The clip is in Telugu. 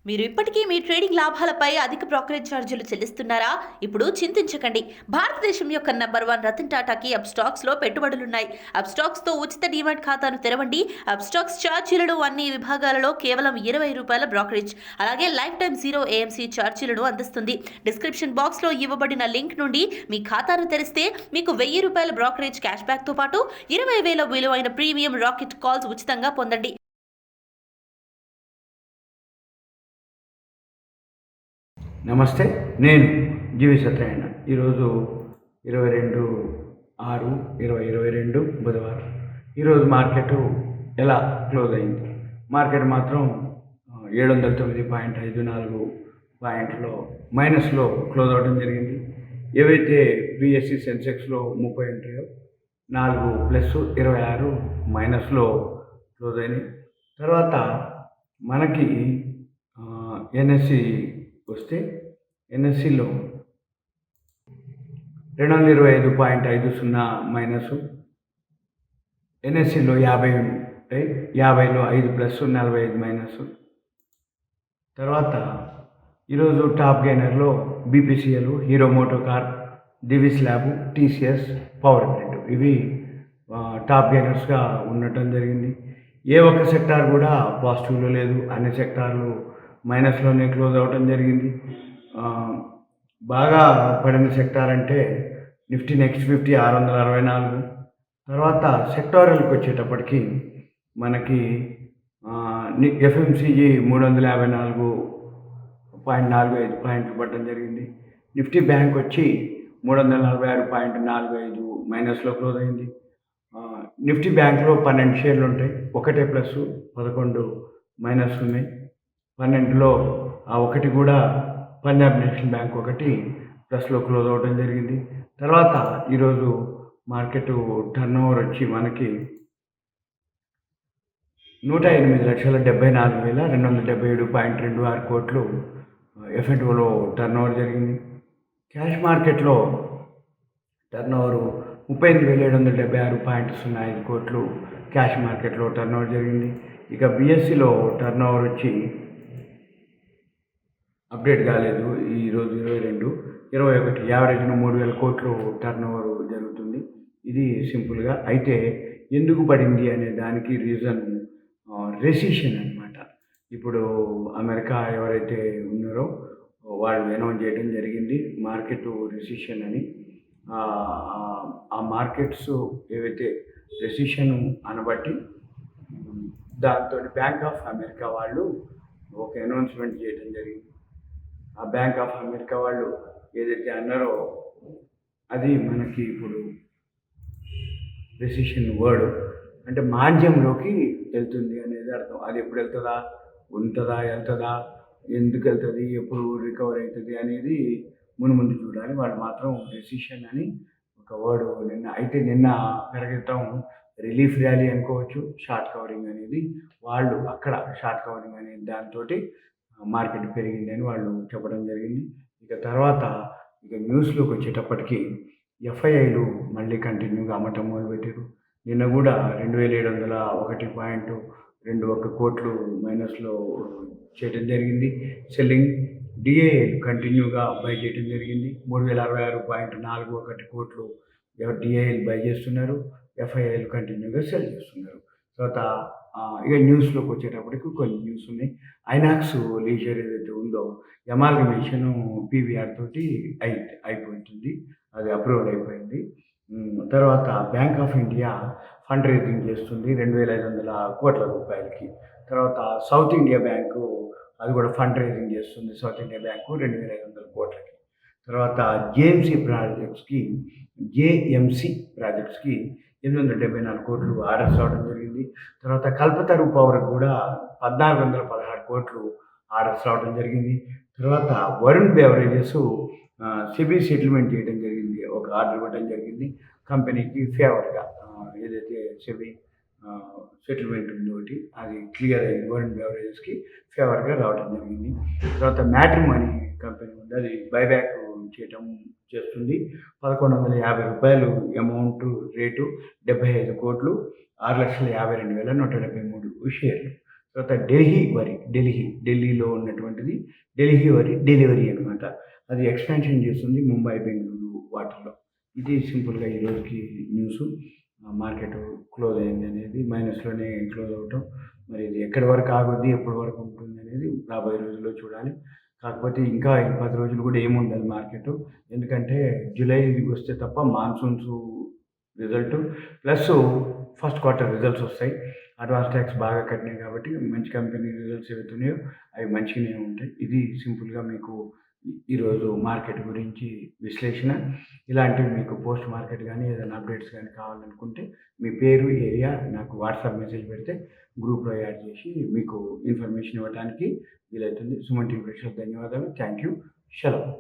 మీరు ఇప్పటికీ మీ ట్రేడింగ్ లాభాలపై అధిక బ్రోకరేజ్ ఛార్జీలు చెల్లిస్తున్నారా? ఇప్పుడు చింతించకండి. భారతదేశం యొక్క నంబర్ 1 రతన్ టాటాకి అప్స్టాక్స్ లో పెట్టుబడులున్నాయి. అప్స్టాక్స్ తో ఉచిత డీమాట్ ఖాతాను తెరవండి. అప్స్టాక్స్ ఛార్జీలను అన్ని విభాగాలలో కేవలం ₹20 బ్రోకరేజ్, అలాగే లైఫ్ టైం 0 ఏఎంసీ ఛార్జీలను అందిస్తుంది. డిస్క్రిప్షన్ బాక్స్ లో ఇవ్వబడిన లింక్ నుండి మీ ఖాతాను తెరిస్తే మీకు ₹1000 బ్రోకరేజ్ క్యాష్ బ్యాక్ తో పాటు 20,000 విలువైన ప్రీమియం రాకెట్ కాల్స్ ఉచితంగా పొందండి. నమస్తే, నేను జీవి సత్యనారాయణ. ఈరోజు 22/6/2022 బుధవారం. ఈరోజు మార్కెట్ ఎలా క్లోజ్ అయింది? మార్కెట్ మాత్రం 709.54 పాయింట్లో మైనస్లో క్లోజ్ అవ్వడం జరిగింది. ఏవైతే బిఎస్సి సెన్సెక్స్లో 30 ఉంటాయో 4 ప్లస్ 26 మైనస్లో క్లోజ్ అయినాయి. తర్వాత మనకి ఎన్ఎస్సి వస్తే ఎన్ఎస్సిలో 225.50 మైనస్, ఎన్ఎస్సిలో 50 ఉంటాయి. 50లో 5 ప్లస్ 45 మైనస్. తర్వాత ఈరోజు టాప్ గెయినర్లో BPCL, Hero Motocorp, Divi's lab, TCS, power grid ఇవి టాప్ గెయినర్స్గా ఉండటం జరిగింది. ఏ ఒక్క సెక్టార్ కూడా పాజిటివ్లో లేదు. అన్ని సెక్టార్లు మైనస్లోనే క్లోజ్ అవ్వడం జరిగింది. బాగా పడిన సెక్టార్ అంటే నిఫ్టీ నెక్స్ట్ 50 664. తర్వాత సెక్టారల్కి వచ్చేటప్పటికి మనకి ఎఫ్ఎంసీజీ 354.45 పాయింట్లు పడడం జరిగింది. నిఫ్టీ బ్యాంక్ వచ్చి 346.45 మైనస్లో క్లోజ్ అయింది. నిఫ్టీ బ్యాంక్లో 12 షేర్లు ఉంటాయి. ఒకటే ప్లస్ 11 మైనస్ ఉన్నాయి. 12లో ఆ ఒకటి కూడా పంజాబ్ నేషనల్ బ్యాంక్ ఒకటి ప్లస్లో క్లోజ్ అవ్వడం జరిగింది. తర్వాత ఈరోజు మార్కెట్ టర్న్ ఓవర్ వచ్చి మనకి 108,74,277.26 కోట్లు ఎఫ్ఎండ్ఓలో టర్న్ ఓవర్ జరిగింది. క్యాష్ మార్కెట్లో టర్న్ ఓవర్ 38,776.05 కోట్లు క్యాష్ మార్కెట్లో టర్న్ ఓవర్ జరిగింది. ఇక బిఎస్సిలో టర్న్ ఓవర్ వచ్చి అప్డేట్ కాలేదు. ఈరోజు 22/21 యావరేజ్ను 3,000 కోట్లు టర్న్ ఓవర్ జరుగుతుంది. ఇది సింపుల్గా. అయితే ఎందుకు పడింది అనే దానికి రీజన్ రెసిషన్ అన్నమాట. ఇప్పుడు అమెరికా ఎవరైతే ఉన్నారో వాళ్ళు అనౌన్స్ చేయడం జరిగింది మార్కెట్ రెసిషన్ అని. ఆ మార్కెట్స్ ఏవైతే రెసిషన్ అనబట్టి దాంతో బ్యాంక్ ఆఫ్ అమెరికా వాళ్ళు ఒక అనౌన్స్మెంట్ చేయడం జరిగింది. ఆ బ్యాంక్ ఆఫ్ అమెరికా వాళ్ళు ఏదైతే అన్నారో అది మనకి ఇప్పుడు రెసిషన్ వర్డ్ అంటే మాంద్యంలోకి వెళ్తుంది అనేది అర్థం. అది ఎప్పుడు వెళ్తుందా, వెళ్తుందా, ఎందుకు వెళ్తుంది, ఎప్పుడు రికవర్ అవుతుంది అనేది ముందు చూడాలి. వాళ్ళు మాత్రం రెసిషన్ అని ఒక వర్డ్ నిన్న పెరగటం రిలీఫ్ ర్యాలీ అనుకోవచ్చు. షార్ట్ కవరింగ్ అనేది వాళ్ళు అక్కడ షార్ట్ కవరింగ్ అనేది దాంతో మార్కెట్ పెరిగిందని వాళ్ళు చెప్పడం జరిగింది. ఇక తర్వాత న్యూస్లోకి వచ్చేటప్పటికి ఎఫ్ఐఐలు మళ్ళీ కంటిన్యూగా అమ్మటం మొదలుపెట్టారు. నిన్న కూడా 2,701.21 కోట్లు మైనస్లో చేయడం జరిగింది. సెల్లింగ్ డిఏఎల్ కంటిన్యూగా బై చేయడం జరిగింది. 3,066.41 కోట్లు డిఏఎల్ బై చేస్తున్నారు. ఎఫ్ఐఐలు కంటిన్యూగా సెల్ చేస్తున్నారు. తర్వాత ఇక న్యూస్లోకి వచ్చేటప్పటికి కొన్ని న్యూస్ ఉన్నాయి. ఐనాక్స్ లీజర్ ఏదైతే ఉందో ఎమాల్గమేషన్ పీవీఆర్ తోటి అయిపోతుంది. అది అప్రూవల్ అయిపోయింది. తర్వాత bank of India fund raising చేస్తుంది 2,500 కోట్ల రూపాయలకి. తర్వాత సౌత్ ఇండియా బ్యాంకు అది కూడా ఫండ్ రైజింగ్ చేస్తుంది. సౌత్ ఇండియా బ్యాంకు 2,500 కోట్లకి. తర్వాత జేఎంసీ ప్రాజెక్ట్స్కి 874 కోట్లు ఆర్డర్స్ రావడం జరిగింది. తర్వాత కల్పతరు పవర్ కూడా 1,416 కోట్లు ఆర్డర్స్ రావడం జరిగింది. తర్వాత వరుణ్ బెవరేజెస్ సెబీ సెటిల్మెంట్ చేయడం జరిగింది. ఒక ఆర్డర్ ఇవ్వడం జరిగింది కంపెనీకి ఫేవర్గా. ఏదైతే సెబీ సెటిల్మెంట్ ఉందో అది క్లియర్ అయింది. వరుణ్ బెవరేజెస్కి ఫేవర్గా రావడం జరిగింది. తర్వాత మ్యాట్రిమోనీ కంపెనీ ఉంది, అది బైబ్యాక్ చేస్తుంది. ₹1,150 అమౌంట్ రేటు 75 కోట్లు 6,52,173 షేర్లు. తర్వాత ఢిల్లీలో ఉన్నటువంటిది ఢిల్లీ వరి డెలివరీ అనమాట. అది ఎక్స్పాన్షన్ చేస్తుంది ముంబై, బెంగళూరు వాటిల్లో. ఇది సింపుల్గా ఈ రోజుకి న్యూస్. మార్కెట్ క్లోజ్ అయింది అనేది మైనస్లోనే క్లోజ్ అవటం. మరి ఇది ఎక్కడి వరకు ఆగుద్ది, ఎప్పటి వరకు ఉంటుంది అనేది రాబోయే రోజుల్లో చూడాలి. కాకపోతే ఇంకా ఈ 10 రోజులు కూడా ఏముండదు మార్కెట్. ఎందుకంటే జూలై వస్తే తప్ప monsoons result plus first quarter results వస్తాయి. అడ్వాన్స్ ట్యాక్స్ బాగా కట్టినాయి కాబట్టి మంచి కంపెనీ రిజల్ట్స్ ఏవైతున్నాయో అవి మంచిగానే ఉంటాయి. ఇది సింపుల్గా మీకు ఈరోజు మార్కెట్ గురించి విశ్లేషణ. ఇలాంటివి మీకు పోస్ట్ మార్కెట్ కానీ ఏదైనా అప్డేట్స్ కానీ కావాలనుకుంటే మీ పేరు, ఏరియా నాకు వాట్సాప్ మెసేజ్ పెడితే గ్రూప్లో యాడ్ చేసి మీకు ఇన్ఫర్మేషన్ ఇవ్వడానికి వీలవుతుంది. సుమన్ టీవీ ప్రేక్షకులకు ధన్యవాదాలు. Thank you. సెలవు.